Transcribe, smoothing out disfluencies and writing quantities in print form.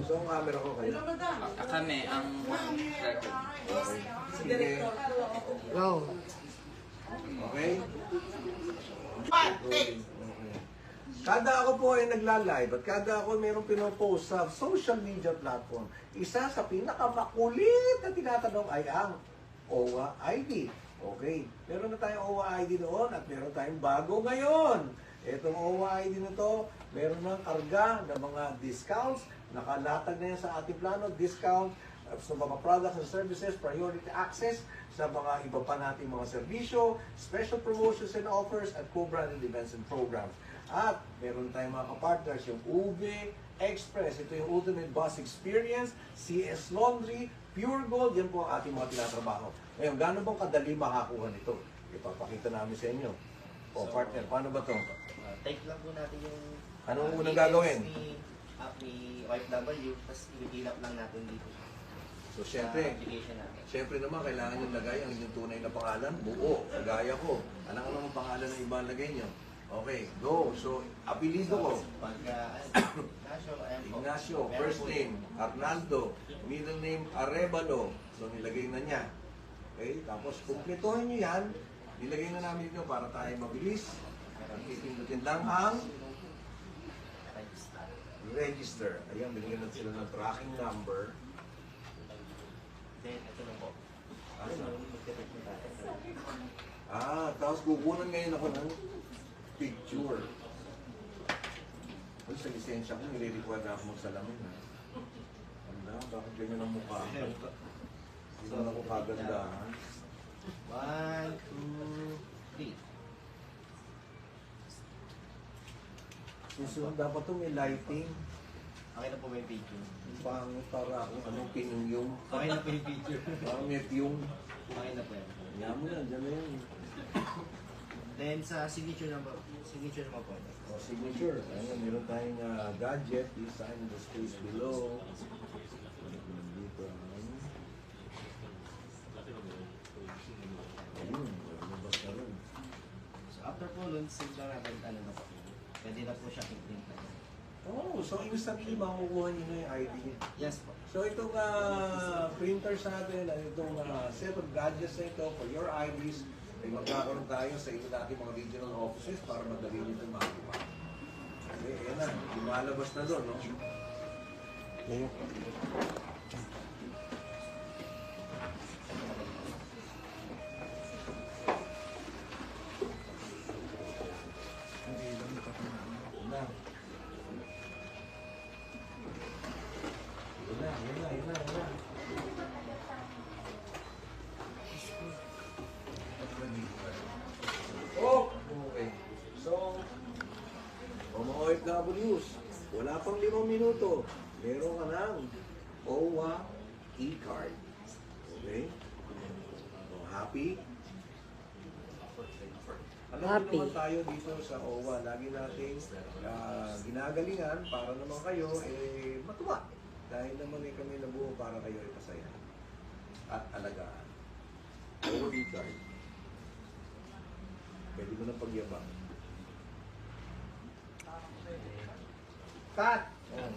So, ang camera ko kayo. Kami ang record. Okay. Sige. Go. Okay? Okay. Kada ako po ay nagla-live at kada ako mayroong pinopost sa social media platform, isa sa pinakamakulit na tinatanong ay ang OWA ID. Okay, meron na tayong OWA ID noon at meron tayong bago ngayon. Itong OWA ID na to, meron ng karga ng mga discounts, nakalatag na yan sa ating plano, discount sa mga products and services, priority access sa mga iba pa nating mga serbisyo, special promotions and offers, at co-branded events and programs. At meron tayong mga kapartners, yung UV Express, ito yung Ultimate Bus Experience, CS Laundry, Pure Gold, yan po ang ating mga tinatrabaho. Ngayon, gano'n bang kadali makakuha nito? Ipapakita namin sa inyo. O, partner, paano ba ito? Take lang po natin yung... Anong unang gagawin? Ni OFW, tapos i-ilap lang natin dito. So, syempre, Application natin. syempre naman, kailangan yung lagay ang inyong tunay na pangalan, buo, gaya ko. Alam ko naman pangalan ng iba lagay nyo. Okay, go. So, apelido ko. Pagka, Ignacio, ayan po. Ignacio, first name, Arnaldo, middle name, Arevalo. So, nilagay na niya. Okay, tapos kumpletohin nyo yan. Nilagay na namin ito para tayo mabilis. Pipindutin lang ang register. Ayan, binigyan natin sila ng tracking number. Then, ito na po. Ano? Magkatid mo tayo. Tapos kukunan ngayon ako ng picture. Sa lisensya ko, nire-require na ako magsalamin. Ano, bakit ganyan ang mukha? Hindi naman ako kagandahan. 1, 2, 3. Susunod dapat ito may lighting. Okay na po may video. Pangit para ako, anong pinungyong. Okay na po yung video. Parang may piyong. Okay na po yan. Yan mo yan, dyan na yan. Then sa signature naman po. O, signature. Ayan, meron tayong gadget. Please sign in the space below. Dito. Ayun, lumabas na rin. So after po nun, save lang natin ano na po. Pwede na po siya i-print na. Oh, so ibig sabihin, makukuha nyo na yung ID. Yes po. So itong printers natin, at itong set of gadgets na ito for your IDs, ay magkakaroon tayo sa ito natin mga regional offices para madali nyo itong makuha. Okay, ayan na. Lumalabas na doon, no? Na. Yun na. Oh! Okay. So, mga OFWs, wala pang 5 minuto. Meron ka ng OWA e-card. Okay? So, happy? Alam mo Happy. naman tayo dito sa OWA, lagi nating ginagalingan para naman kayo matuwa. Dahil naman kami nabuo para kayo ipasaya at alagaan. OWA e-card. Pwede mo na pagyabang. Cut! Oh.